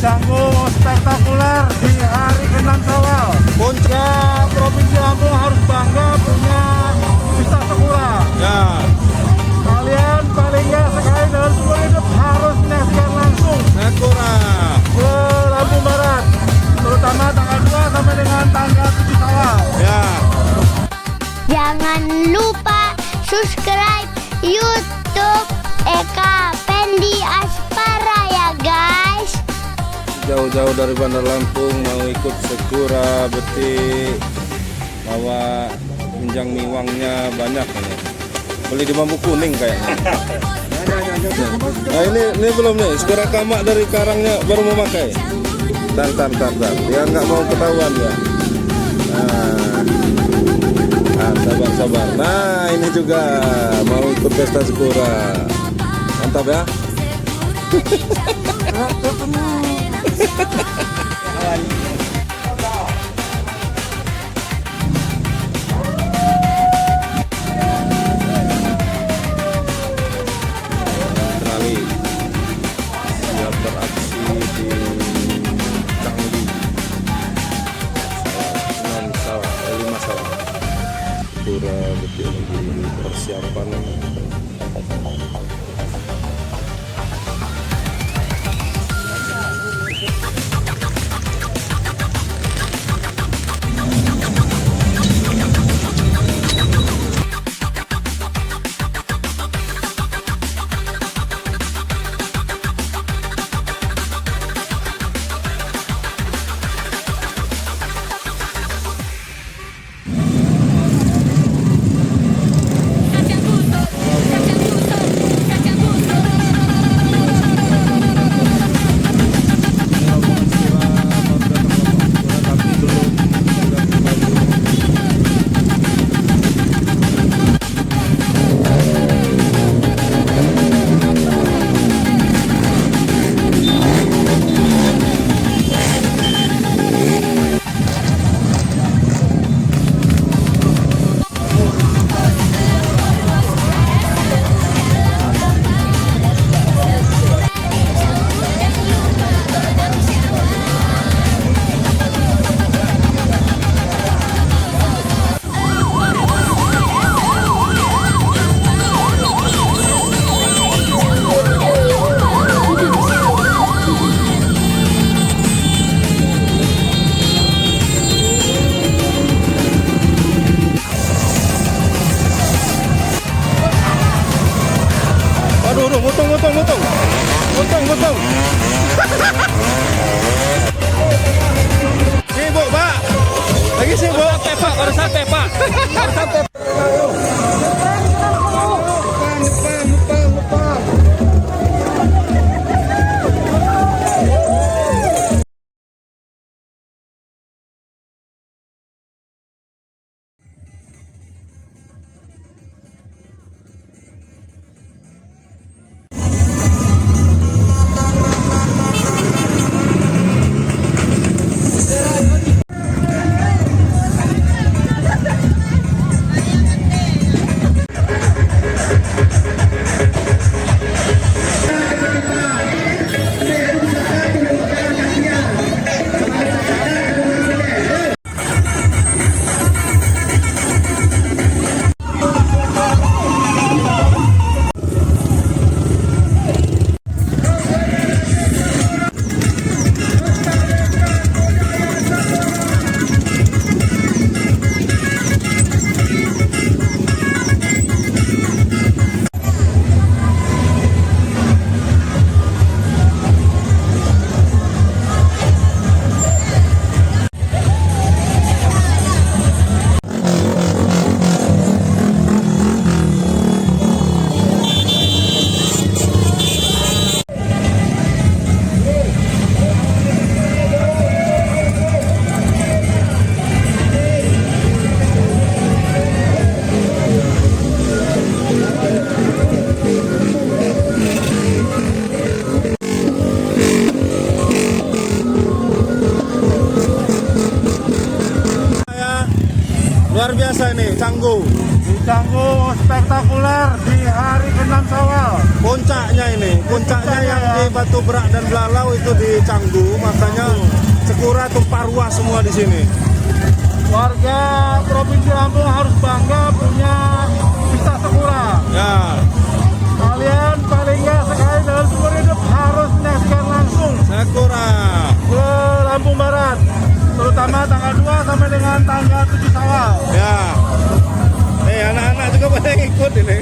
Canggu spektakuler di hari ke-6 Syawal. Puncak Provinsi Lampung harus bangga punya Pesta Sekura. Ya. Kalian paling nggak sekali dalam seumur hidup harus menyaksikan langsung Sekura ke Lampung Barat, terutama tanggal 2 sampai dengan tanggal 7 Syawal. ya. Jangan lupa subscribe YouTube Eka Pendi Aspara ya guys. Jauh-jauh dari Bandar Lampung mau ikut Sekura, betik, bawa pinjang miwangnya banyak ini. Beli di Bambu Kuning kayaknya. Nah ini belum nih, Sekura kamak dari karangnya baru mau pakai. Tar. Dia nggak mau ketahuan ya. Nah, sabar. Nah ini juga mau ikut pesta Sekura. Mantap ya. Australia siap beraksi di Canggu, Syawal, 5 Syawal. Sekura betul lagi persiapan. Aduh, motong. Sibuk, Pak. Lagi sibuk. Baru sampai, Pak. Luar biasa ini, Canggu. Canggu spektakuler di hari ke-6 Syawal. Puncaknya yang di Batu Berak dan Belalau itu di Canggu, makanya Sekura tumpah ruah semua di sini. Warga Provinsi Lampung harus bangga punya Pesta Sekura. Ya, Kalian paling nggak sekali dalam seumur hidup harus menyaksikan langsung Sekura. ke Lampung Barat, terutama tanggal 2 sampai dengan tanggal 7 Syawal. Ya. Anak-anak juga banyak yang ikut ini.